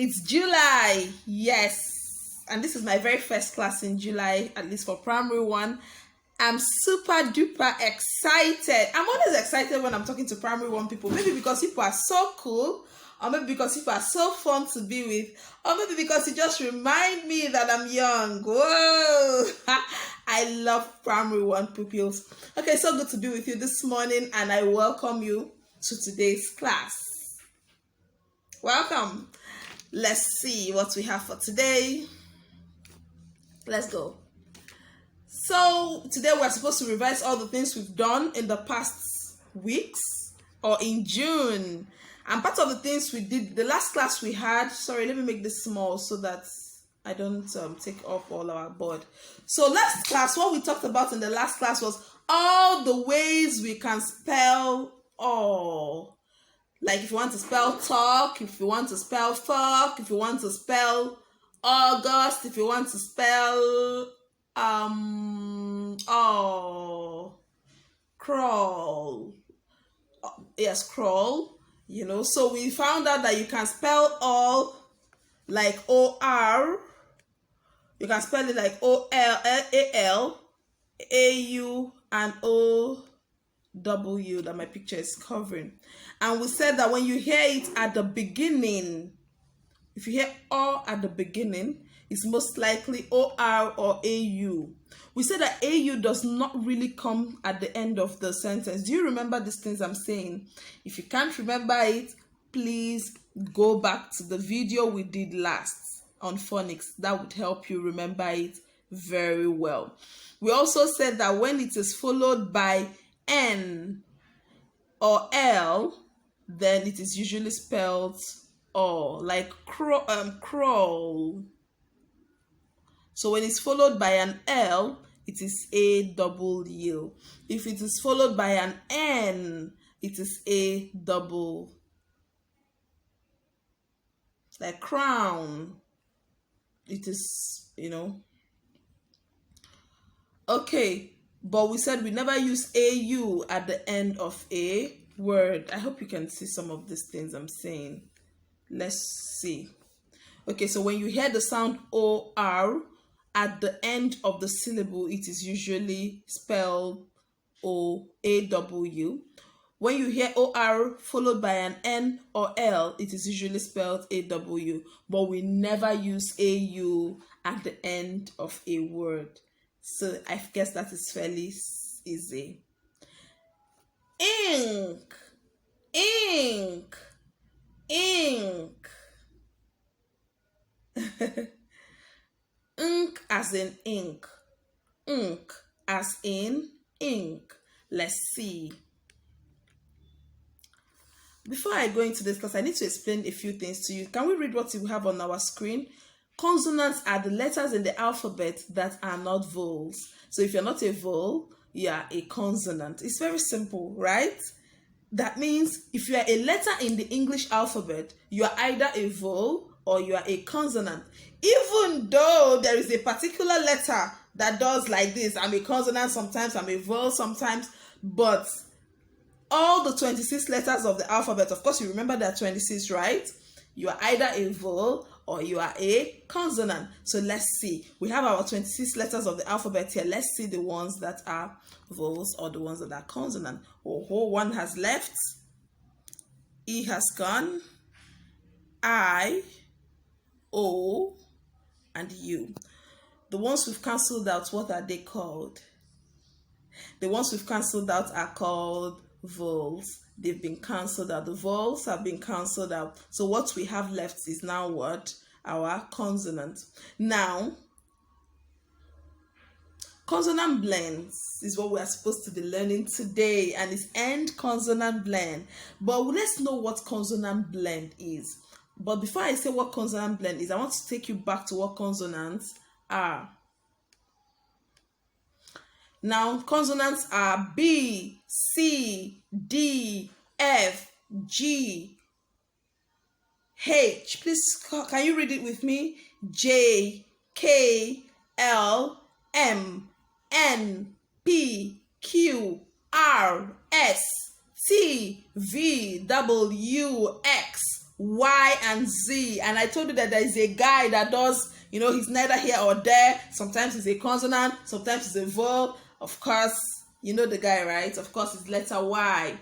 It's July, yes, and this is my very first class in July, at least for primary one. I'm super duper excited. I'm always excited when I'm talking to primary one people, maybe because people are so cool, or maybe because people are so fun to be with, or maybe because it just reminds me that I'm young. Whoa! I love primary one pupils. Okay, so good to be with you this morning, and I welcome you to today's class. Welcome. Let's see what we have for today. Let's go. So today we're supposed to revise all the things we've done in the past weeks or in June. And part of the things we did, the last class we had, sorry, let me make this small so that I don't take up all our board. So last class, what we talked about in the last class was all the ways we can spell all. Like if you want to spell talk, if you want to spell fuck, if you want to spell August, if you want to spell crawl. Yes, crawl. You know, so we found out that you can spell all like O-R. You can spell it like O-L-A-L, A-U, and O-W that my picture is covering. And we said that when you hear it at the beginning, if you hear O at the beginning, it's most likely O-R or A-U. We said that A-U does not really come at the end of the sentence. Do you remember these things I'm saying? If you can't remember it, please go back to the video we did last on phonics. That would help you remember it very well. We also said that when it is followed by N or L, then it is usually spelled O, like crawl. So when it's followed by an L, it is A-double-U. If it is followed by an N, it is A-double. Like crown. It is, you know. Okay, but we said we never use A-U at the end of a word. I hope you can see some of these things I'm saying. Let's see. Okay, so when you hear the sound O-R at the end of the syllable, it is usually spelled O-A-W. When you hear O-R followed by an N or L, it is usually spelled A-W. But we never use A-U at the end of a word. So I guess that is fairly easy. Ink. Ink. Ink. Ink as in ink. Ink as in ink. Let's see. Before I go into this class, I need to explain a few things to you. Can we read what we have on our screen? Consonants are the letters in the alphabet that are not vowels. So if you're not a vowel, you are a consonant. It's very simple, right? That means if you are a letter in the English alphabet, you are either a vowel or you are a consonant. Even though there is a particular letter that does like this, I'm a consonant sometimes, I'm a vowel sometimes, but all the 26 letters of the alphabet, of course you remember there are 26, right? You are either a vowel or you are a consonant. So let's see. We have our 26 letters of the alphabet here. Let's see the ones that are vowels or the ones that are consonant. Oh, one has left. E has gone. I, O, and U. The ones we've cancelled out, what are they called? The ones we've cancelled out are called vowels. They've been cancelled out. The vowels have been cancelled out. So what we have left is now what? Our consonant. Now, consonant blends is what we are supposed to be learning today, and it's end consonant blend. But let's know what consonant blend is. But before I say what consonant blend is, I want to take you back to what consonants are. Now, consonants are B, C, D, F, G, H. Please, can you read it with me? J, K, L, M, N, P, Q, R, S, T, V, W, X, Y and Z. And I told you that there is a guy that does, he's neither here or there. Sometimes it's a consonant, sometimes it's a vowel. Of course, you know the guy, right? Of course, it's letter Y.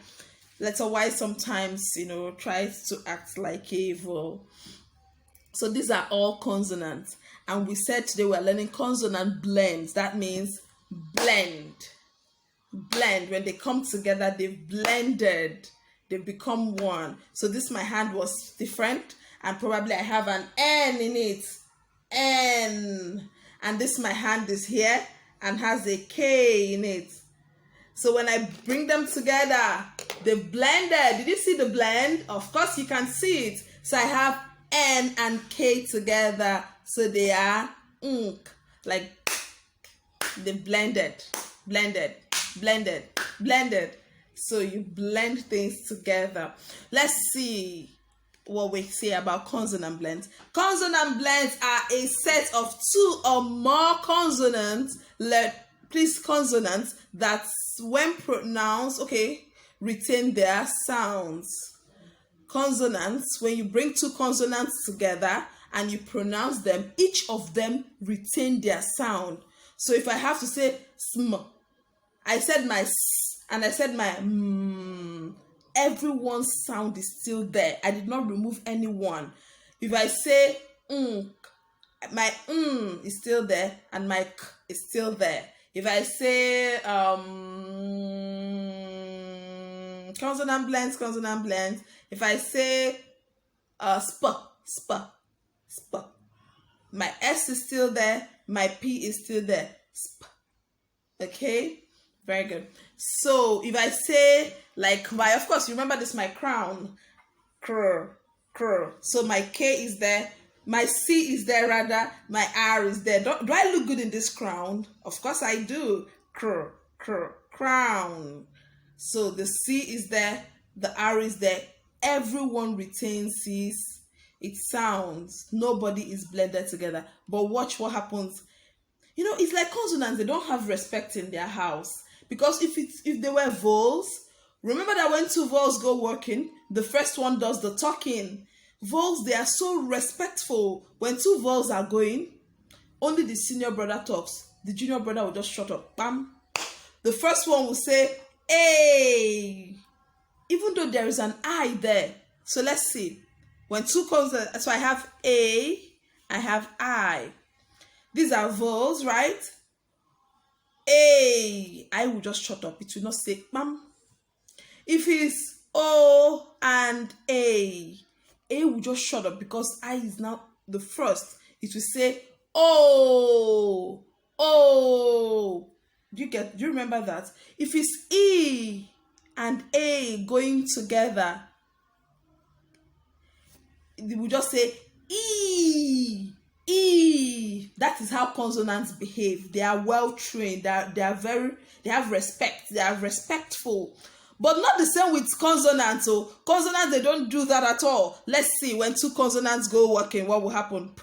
Letter Y sometimes, tries to act like a vowel. So these are all consonants. And we said today we're learning consonant blends. That means blend. Blend. When they come together, they've blended. They've become one. So this, my hand was different. And probably I have an N in it. N. And this, my hand is here and has a K in it. So when I bring them together, they blended. Did you see the blend? Of course you can see it. So I have N and K together. So they are unk. Like they blended. So you blend things together. Let's see what we say about consonant blends. Consonant blends are a set of two or more consonants, consonants that when pronounced, retain their sounds. Consonants, when you bring two consonants together and you pronounce them, each of them retain their sound. So if I have to say sm, I said my s and I said my everyone's sound is still there. I did not remove any one. If I say my is still there and my k is still there. If I say consonant blends. If I say sp, my S is still there, my P is still there. Sp. Okay? Very good. So if I say like of course, you remember this, my crown. Cr. So my K is there, my C is there rather, my R is there. Do I look good in this crown? Of course I do. Crown. So the C is there, the R is there. Everyone retains its sounds. Nobody is blended together. But watch what happens. It's like consonants. They don't have respect in their house. Because if they were vowels, remember that when two vowels go working, the first one does the talking. Vowels, they are so respectful. When two vowels are going, only the senior brother talks. The junior brother will just shut up. Bam. The first one will say, A. Even though there is an I there. So let's see. When two consonants, so I have A, I have I. These are vowels, right? A. I will just shut up. It will not say bam. If it's O and A will just shut up because I is now the first. It will say O. Do you remember that? If it's E and A going together, it will just say E. That is how consonants behave. They are well trained. They have respect. They are respectful. But not the same with consonants. So consonants, they don't do that at all. Let's see, when two consonants go working, what will happen?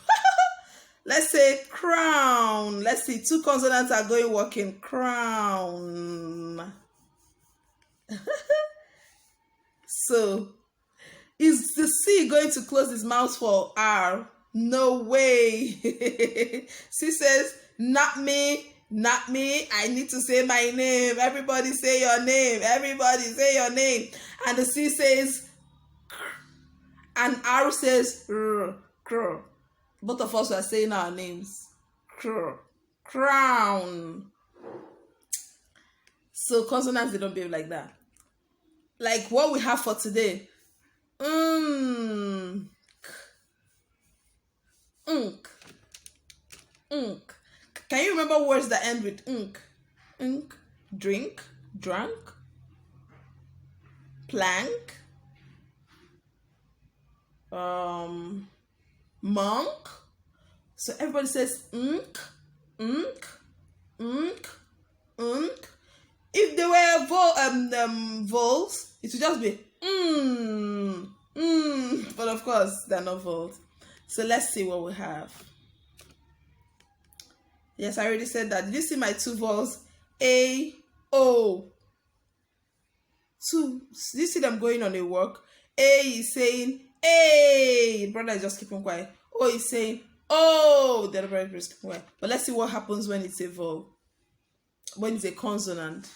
Let's say crown. Let's see, two consonants are going working. Crown. So, is the C going to close his mouth for R? No way. C says, not me. I need to say my name. Everybody say your name. And the C says, and R says, cr. Both of us are saying our names. Crown. So consonants, they don't behave like that. Like what we have for today. Unk. Can you remember words that end with unk? Unk, drink, drunk, plank, monk. So everybody says unk. If they were vowels, it would just be but of course they're not vowels. So let's see what we have. Yes, I already said that. Did you see my two vowels? A, O. Two. Do you see them going on a walk? A is saying Hey, brother is just keeping quiet. Oh, he's saying, oh, the other brother is keeping quiet. But let's see what happens when it's a vowel. When it's a consonant.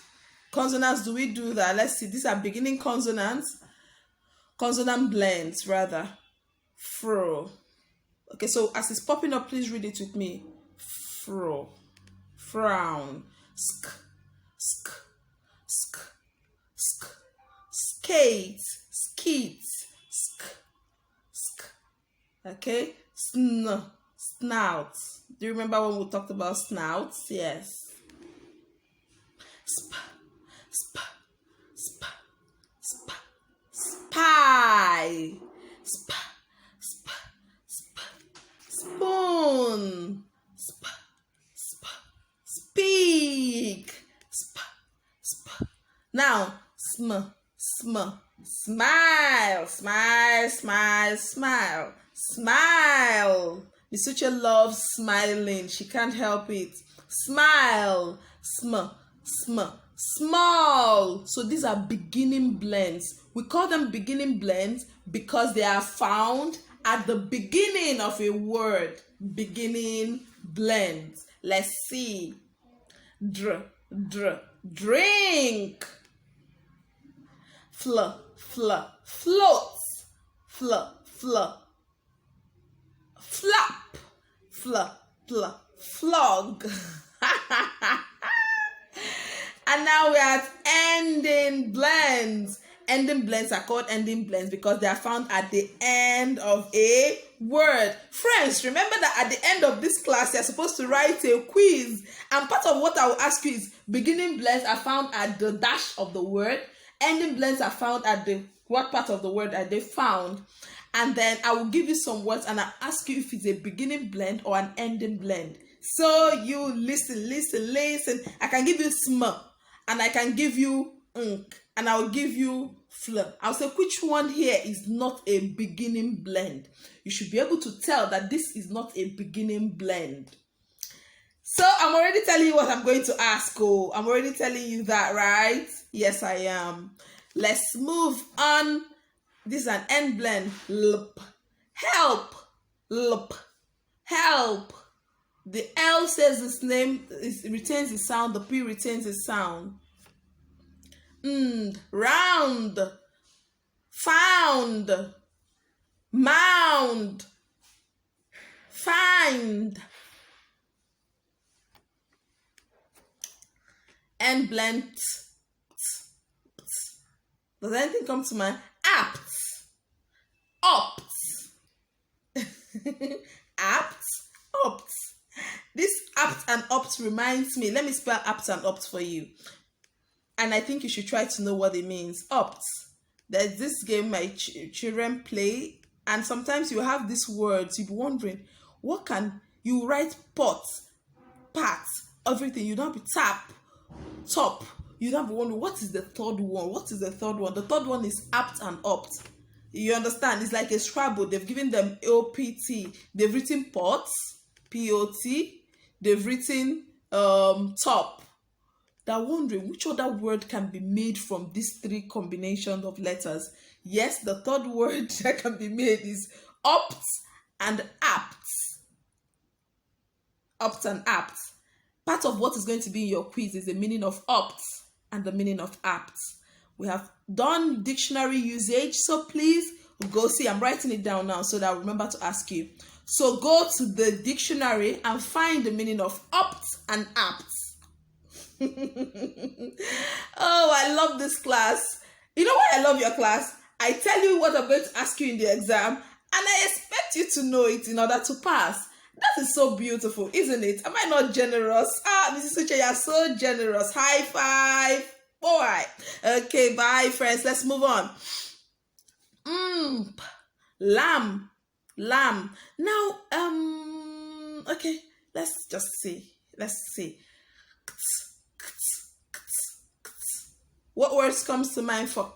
Consonants, do we do that? Let's see. These are beginning consonants. Consonant blends, rather. Fro. Okay, so as it's popping up, please read it with me. Fro. Frown. Sk. Sk. Sk. Sk. Skate. Skeet. Sk. Sk. Okay? Sn. Snout. Do you remember when we talked about snouts? Yes. Sp. Sp. Sp. Sp. Spy. Sp. Sp. Sp. Spoon. Sp. Sp. Speak. Sp. Sp. Now, sm. Sm. Smile. Smile. Smile. Smile. Smile. Miss Uche loves smiling. She can't help it. Smile. Sm. Sm. Small. So these are beginning blends. We call them beginning blends because they are found at the beginning of a word. Beginning blends. Let's see. Dr. Dr. Drink. Fl. Fl. Float. Fl. Fl. Flap. Fl. Fl. Flog. And now we're at ending blends. Ending blends are called ending blends because they are found at the end of a word. Friends, remember that at the end of this class, you're supposed to write a quiz. And part of what I will ask you is, beginning blends are found at the dash of the word. Ending blends are found at the what part of the word are they found. And then I will give you some words and I'll ask you if it's a beginning blend or an ending blend. So you listen. I can give you sm. And I can give you unk, and I'll give you fl. I'll say which one here is not a beginning blend. You should be able to tell that this is not a beginning blend. So I'm already telling you what I'm going to ask. Oh, I'm already telling you that, right? Yes, I am. Let's move on. This is an end blend. Lp. Help. Lp. Help. The L says its name, it retains its sound. The P retains its sound. Round. Found. Mound. Find. And blend. Does anything come to mind? Apt. Opt. Apt. Opt. This apt and opt reminds me. Let me spell apt and opt for you. And I think you should try to know what it means. Opt. There's this game my children play. And sometimes you have these words. You'll be wondering, what can you write? Pot, pat, everything. You don't be tap, top. You don't be wondering, what is the third one? What is the third one? The third one is apt and opt. You understand? It's like a Scrabble. They've given them OPT. They've written pots. P-O-T, they've written top. They're wondering which other word can be made from these three combinations of letters. Yes, the third word that can be made is opt and apt. Opt and apt. Part of what is going to be in your quiz is the meaning of opt and the meaning of apt. We have done dictionary usage, so please go see. I'm writing it down now so that I'll remember to ask you. So go to the dictionary and find the meaning of opt and apt. Oh, I love this class. You know why I love your class? I tell you what I'm going to ask you in the exam, and I expect you to know it in order to pass. That is so beautiful, isn't it? Am I not generous? Mrs. Uche, you're so generous. High five. Boy. Okay, bye, friends. Let's move on. Lamb. Lamb. Now, okay, let's just see. Let's see. What words comes to mind for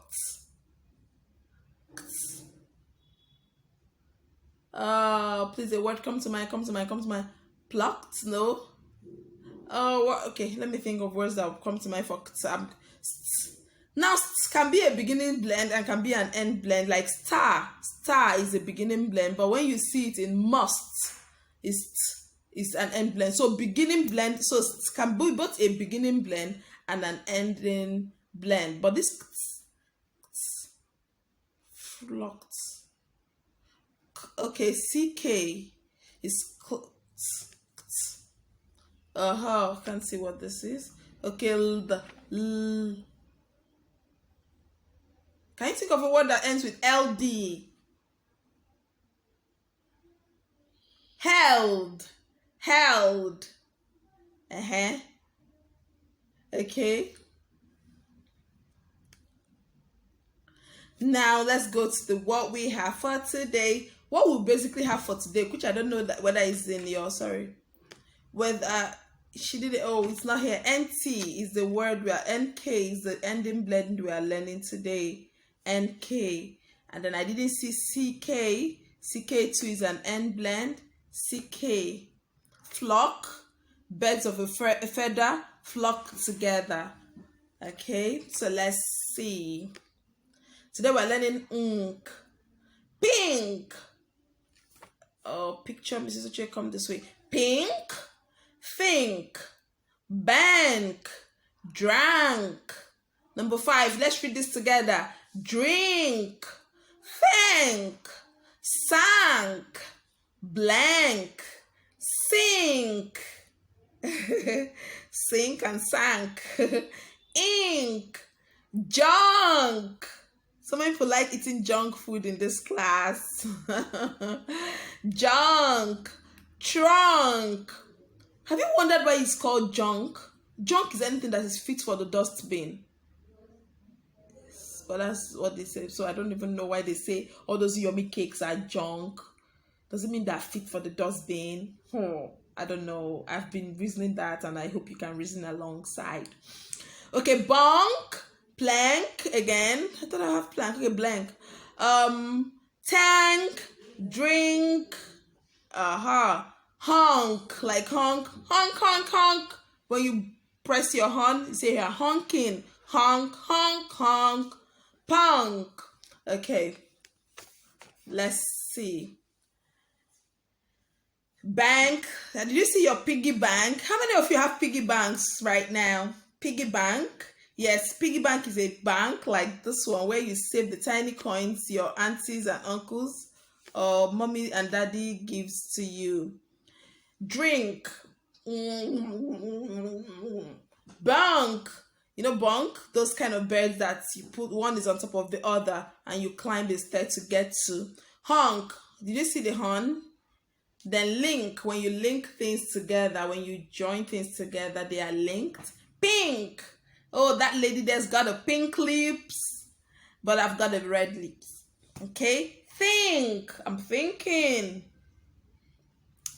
please, a word come to mind. Plucked? No. Okay, let me think of words that will come to mind for Now, can be a beginning blend and can be an end blend. Like star is a beginning blend, but when you see it in must, is an end blend. So beginning blend, so it can be both a beginning blend and an ending blend. But this flocked, okay, CK is can't see what this is. Okay, can you think of a word that ends with LD? Held. Okay. Now let's go to what we have for today. What we basically have for today, which I don't know that whether it's in your whether she did it. Oh, it's not here. NT is the word we are. NK is the ending blend we are learning today. NK, and then I didn't see CK. CK2 is an end blend. CK, flock, birds of a feather flock together. Okay, so let's see. Today we're learning unk, pink. Oh, picture Mrs. Uche, come this way. Pink, think, bank, drank. Number 5, let's read this together. Drink, thank, sank, blank, sink. Sink and sank. Ink, junk. So many people like eating junk food in this class. Junk, trunk. Have you wondered why it's called junk? Junk is anything that is fit for the dustbin. But that's what they say. So I don't even know why they say all those yummy cakes are junk. Does it mean they're fit for the dustbin? I don't know. I've been reasoning that, and I hope you can reason alongside. Okay, bonk, plank again. I thought I have plank. Okay, blank. Tank, drink. Honk, like honk, honk, honk, honk. When you press your horn, you say you're honking. Honk, honk, honk. Punk. Okay, let's see. Bank. Did you see your piggy bank? How many of you have piggy banks right now? Piggy bank. Yes, piggy bank is a bank like this one where you save the tiny coins your aunties and uncles or mommy and daddy gives to you. Drink. Bunk. You know bunk? Those kind of birds that you put one is on top of the other and you climb the stair to get to. Honk. Did you see the horn? Then link. When you link things together, when you join things together, they are linked. Pink. Oh, that lady there's got a pink lips, but I've got a red lips. Okay. Think. I'm thinking.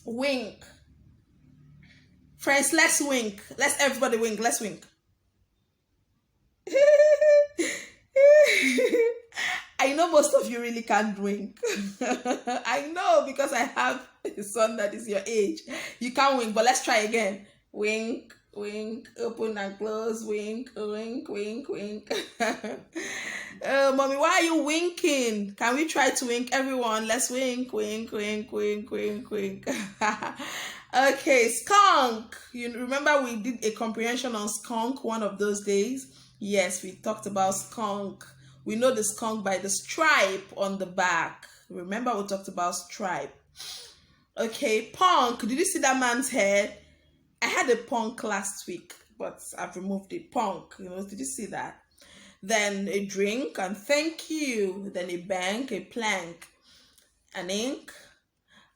Wink. Friends, let's wink. Let's everybody wink. Let's wink. I know most of you really can't wink. I know because I have a son that is your age. You can't wink, but let's try again. Wink, wink, open and close, wink, wink, wink, wink. Mommy, why are you winking? Can we try to wink, everyone? Let's wink, wink, wink, wink, wink, wink. Okay, skunk. You remember we did a comprehension on skunk one of those days? Yes, we talked about skunk. We know the skunk by the stripe on the back. Remember we talked about stripe. Okay, punk. Did you see that man's hair? I had a punk last week, but I've removed it. Punk. Did you see that? Then a drink and thank you. Then a bank, a plank, an ink.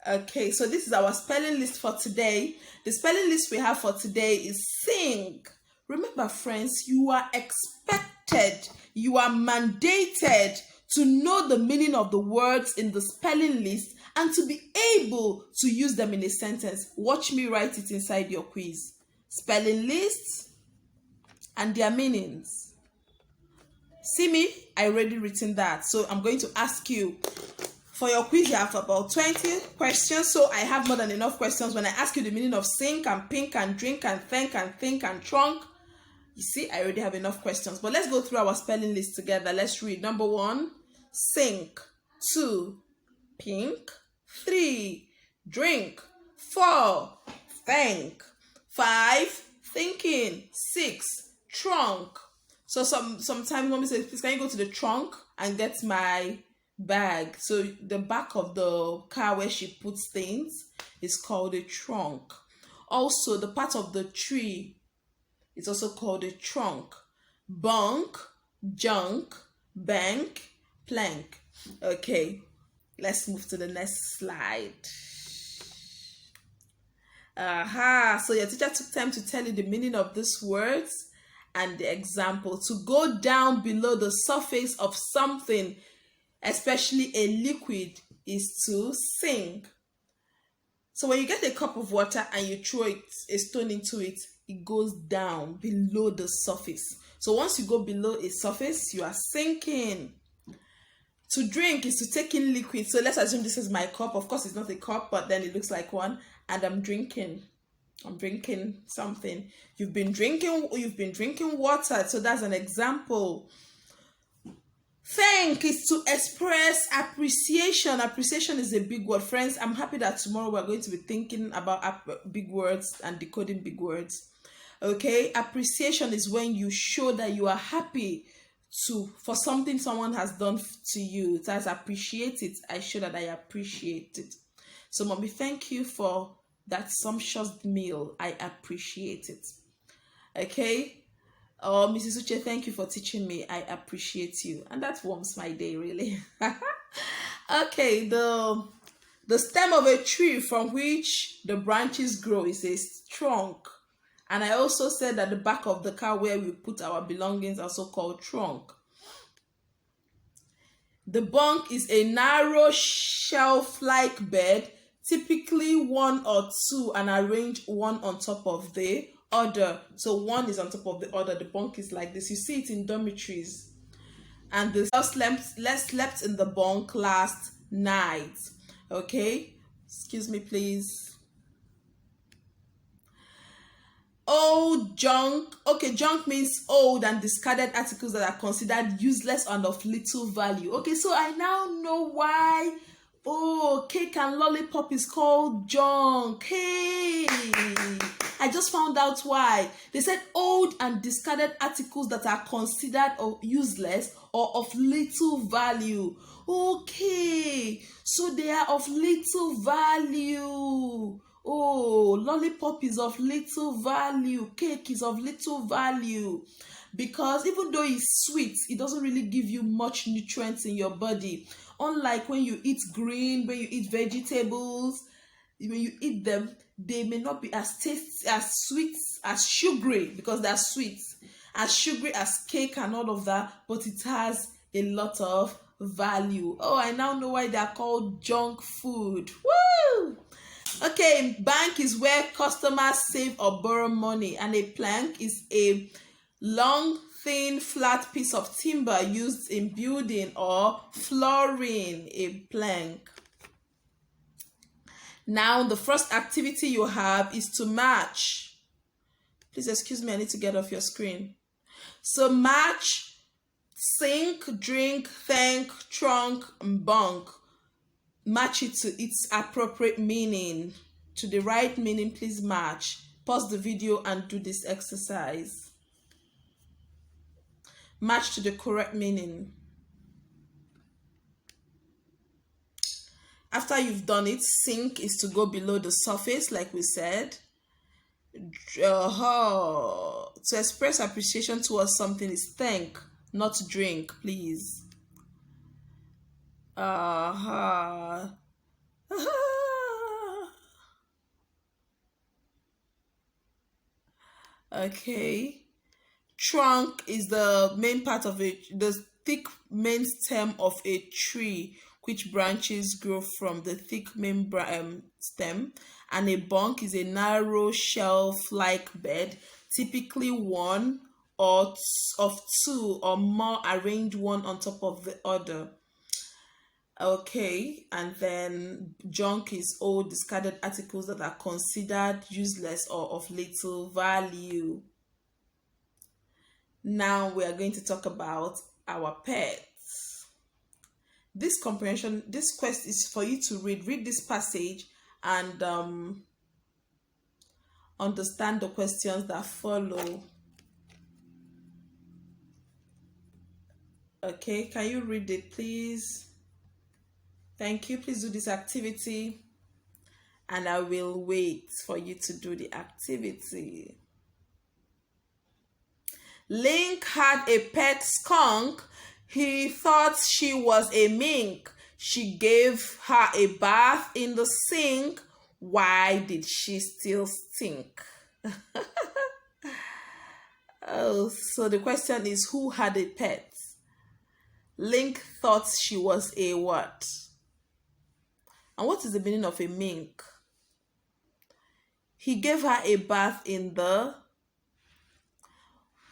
Okay, so this is our spelling list for today. The spelling list we have for today is sing. Remember, friends, you are expected, you are mandated to know the meaning of the words in the spelling list and to be able to use them in a sentence. Watch me write it inside your quiz. Spelling lists and their meanings. See me? I already written that. So I'm going to ask you. For your quiz, you have about 20 questions, so I have more than enough questions. When I ask you the meaning of sink and pink and drink and thank and think and trunk, You see, I already have enough questions, but let's go through our spelling list together. Let's read. Number 1, sink. 2, pink. 3, drink. 4, thank. 5, thinking. 6, trunk. So sometimes mommy says, please can you go to the trunk and get my bag? So the back of the car where she puts things is called a trunk. Also, the part of the tree is also called a trunk. Bunk, junk, bank, plank. Okay, let's move to the next slide. So your teacher took time to tell you the meaning of these words and the example. To go down below the surface of something, especially a liquid, is to sink. So when you get a cup of water and you throw a stone into it, it goes down below the surface. So once you go below a surface, you are sinking. To drink is to take in liquid. So let's assume this is my cup. Of course, it's not a cup, but then it looks like one. And I'm drinking something. You've been drinking water. So that's an example. Thank is to express appreciation. Appreciation is a big word. Friends, I'm happy that tomorrow we're going to be thinking about big words and decoding big words. Okay, appreciation is when you show that you are happy for something someone has done to you. It has appreciate it. I show that I appreciate it. So mommy, thank you for that sumptuous meal. I appreciate it. Okay. Oh, Mrs. Uche, thank you for teaching me. I appreciate you. And that warms my day, really. Okay, the stem of a tree from which the branches grow is a trunk. And I also said that the back of the car where we put our belongings also called trunk. The bunk is a narrow shelf-like bed, typically 1 or 2, and arranged one on top of the other. So one is on top of the other. The bunk is like this. You see it in dormitories. And the slept in the bunk last night. Okay, excuse me, please. Old junk. Okay, junk means old and discarded articles that are considered useless and of little value. Okay, so I now know why cake and lollipop is called junk. Hey, I just found out why. They said old and discarded articles that are considered useless or of little value. Okay, so they are of little value. Oh, lollipop is of little value. Cake is of little value. Because even though it's sweet, it doesn't really give you much nutrients in your body. Unlike when you eat green, when you eat vegetables, when you eat them, they may not be as tasty, as sweet, as sugary, because they're sweet, as sugary as cake and all of that, but it has a lot of value. Oh, I now know why they're called junk food. Woo! Okay, bank is where customers save or borrow money, and a plank is a long, thin, flat piece of timber used in building or flooring. A plank. Now, the first activity you have is to match. Please excuse me, I need to get off your screen. So match, sink, drink, thank, trunk, and bunk. Match it to its appropriate meaning. To the right meaning, please match. Pause the video and do this exercise. Match to the correct meaning. After you've done it, sink is to go below the surface, like we said. To express appreciation towards something is thank, not drink, please. Okay. Trunk is the main part of it, the thick main stem of a tree, which branches grow from the thick main stem. And a bunk is a narrow shelf-like bed, typically one or of 2 or more arranged one on top of the other. Okay, and then junk is old discarded articles that are considered useless or of little value. Now we are going to talk about our pets. This comprehension, this quest is for you to read this passage and understand the questions that follow. Okay, can you read it, please? Thank you. Please do this activity, and I will wait for you to do the activity. Link had a pet skunk. He thought she was a mink. She gave her a bath in the sink. Why did she still stink? Oh, so the question is, who had a pet? Link thought she was a what? And what is the meaning of a mink? He gave her a bath in the...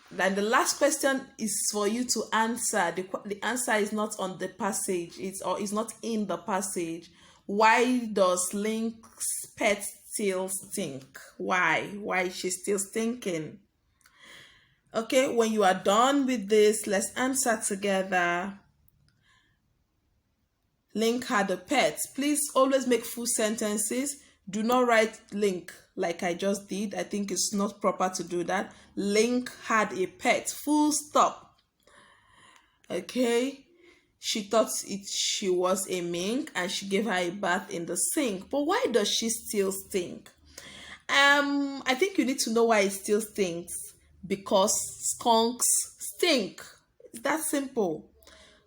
Then the last question is for you to answer. The answer is not on the passage. It's not in the passage. Why does Link's pet still stink? Why? Why is she still stinking? Okay, when you are done with this, let's answer together. Link had a pet. Please always make full sentences. Do not write Link like I just did. I think it's not proper to do that. Link had a pet. Full stop. Okay. She thought she was a mink and she gave her a bath in the sink. But why does she still stink? I think you need to know why it still stinks. Because skunks stink. It's that simple.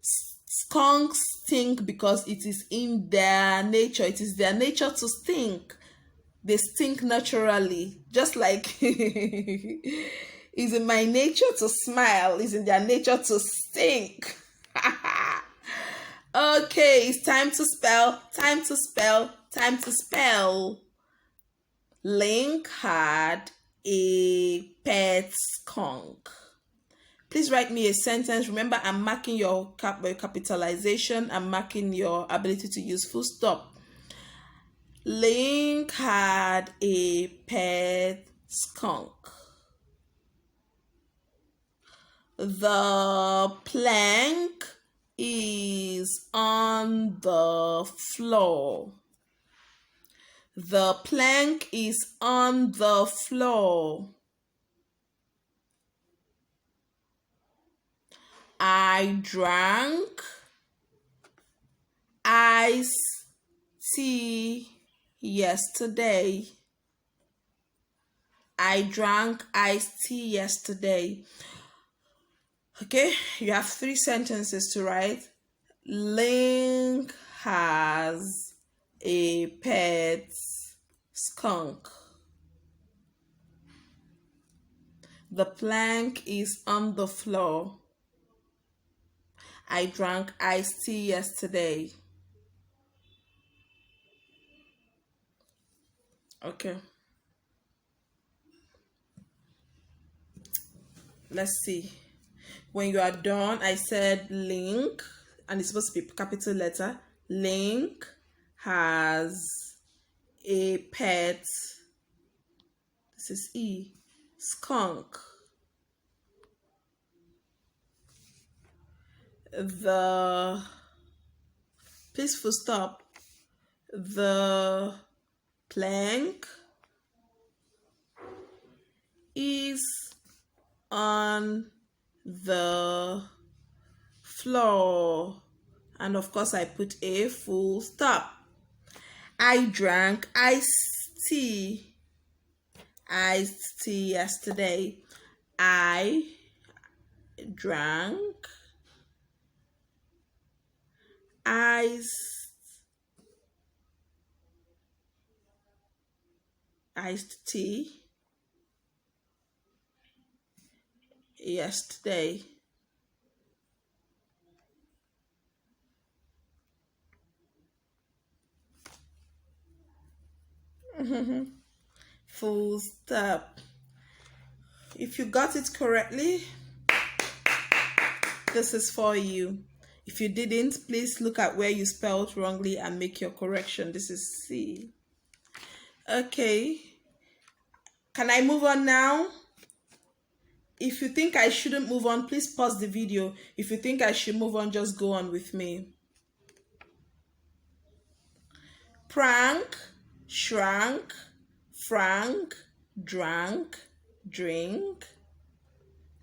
Skunks stink because it is in their nature. It is their nature to stink. They stink naturally. Just like it's in my nature to smile. It's in their nature to stink. Okay, it's time to spell. Time to spell. Time to spell. Link had a pet skunk. Please write me a sentence. Remember, I'm marking your capitalization. I'm marking your ability to use full stop. Link had a pet skunk. The plank is on the floor. The plank is on the floor. I drank iced tea yesterday. I drank iced tea yesterday. Okay, you have 3 sentences to write. Link has a pet skunk. The plank is on the floor. I drank iced tea yesterday. Okay. Let's see. When you are done, I said Link, and it's supposed to be capital letter. Link has a pet. This is E. Skunk. Please full stop. The plank is on the floor. And of course, I put a full stop. I drank iced tea yesterday. I drank iced tea yesterday. Full stop. If you got it correctly, this is for you. If you didn't, please look at where you spelled wrongly and make your correction. This is C. Okay. Can I move on now? if you think I shouldn't move on, please pause the video. If you think I should move on, just go on with me. Prank, shrank, frank, drank, drink.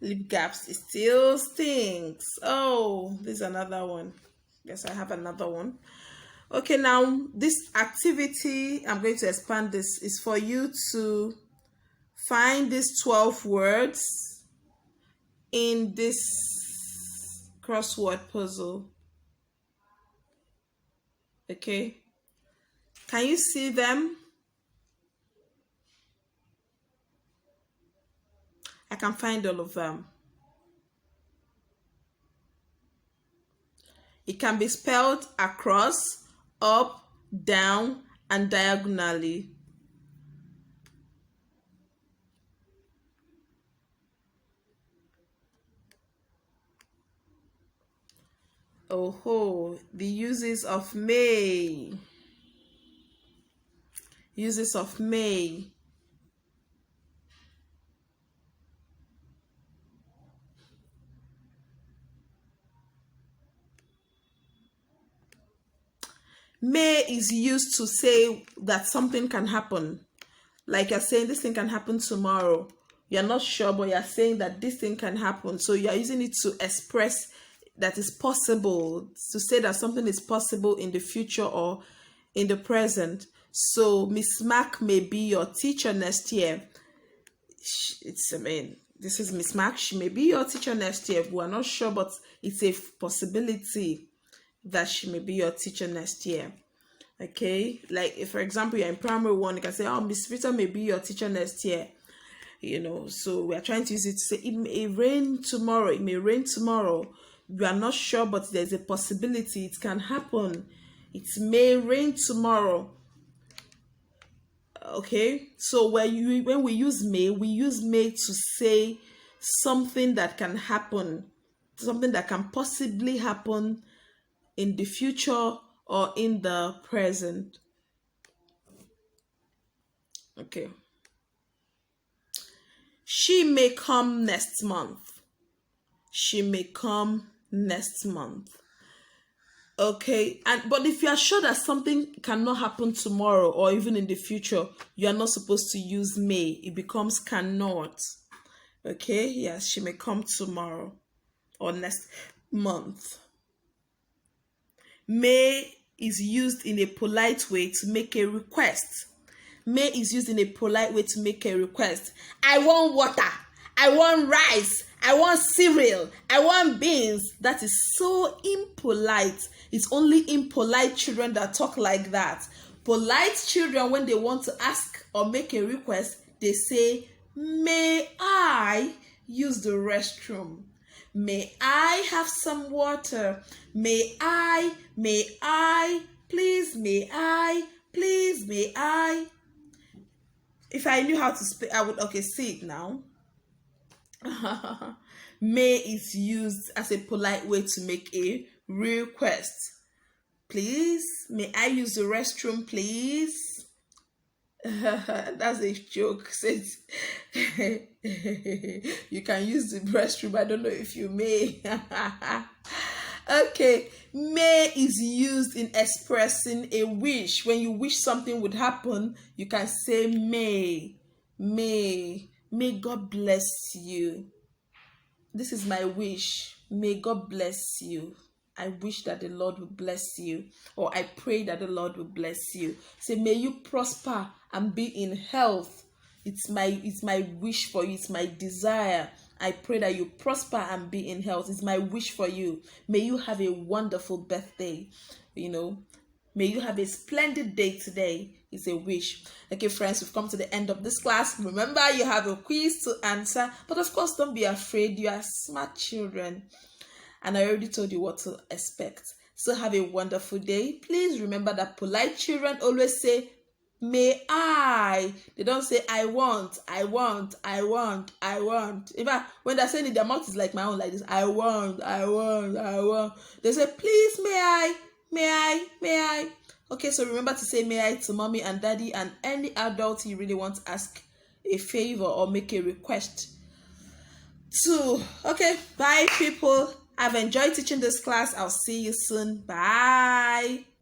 Lip gaps, it still stinks. Oh, there's another one. Yes, I have another one. Okay, now this activity, I'm going to expand this, is for you to find these 12 words in this crossword puzzle. Okay, can you see them? I can find all of them. It can be spelled across, up, down, and diagonally. Oh, the uses of may. Uses of may. May is used to say that something can happen. Like you're saying this thing can happen tomorrow. You're not sure, but you're saying that this thing can happen. So you're using it to express that it's possible, to say that something is possible in the future or in the present. So Miss Mac may be your teacher next year. This is Miss Mac. She may be your teacher next year. We are not sure, but it's a possibility that she may be your teacher next year. Okay, like if for example you're in primary 1, you can say, oh, Miss Rita may be your teacher next year. So we are trying to use it to say it may rain tomorrow. It may rain tomorrow. We are not sure, but there's a possibility it can happen. It may rain tomorrow. Okay, so when we use may to say something that can happen, something that can possibly happen in the future or in the present. Okay. She may come next month. She may come next month. Okay, but if you are sure that something cannot happen tomorrow or even in the future, you are not supposed to use may. It becomes cannot. Okay, yes, she may come tomorrow or next month. May is used in a polite way to make a request. May is used in a polite way to make a request. I want water. I want rice. I want cereal. I want beans. That is so impolite. It's only impolite children that talk like that. Polite children, when they want to ask or make a request, they say, may I use the restroom? May I have some water? May I, please, may I, please, may I. If I knew how to speak, I would, okay, see it now. May is used as a polite way to make a request. Please, may I use the restroom, please? That's a joke. Says you can use the restroom. I don't know if you may. Okay, may is used in expressing a wish. When you wish something would happen, you can say may. May God bless you. This is my wish. May God bless you. I wish that the Lord would bless you, or I pray that the Lord would bless you. Say, may you prosper and be in health. It's my wish for you. It's my desire. I pray that you prosper and be in health. It's my wish for you. May you have a wonderful birthday. May you have a splendid day today. It's a wish. Okay, friends, we've come to the end of this class. Remember, you have a quiz to answer. But of course, don't be afraid. You are smart children. And I already told you what to expect. So have a wonderful day. Please remember that polite children always say, may I. They don't say, I want. In fact, when they're saying it, their mouth is like my own, like this. I want. They say, please, may I. Okay, so remember to say may I to mommy and daddy and any adult you really want to ask a favor or make a request 2. Okay, bye people. I've enjoyed teaching this class. I'll see you soon. Bye.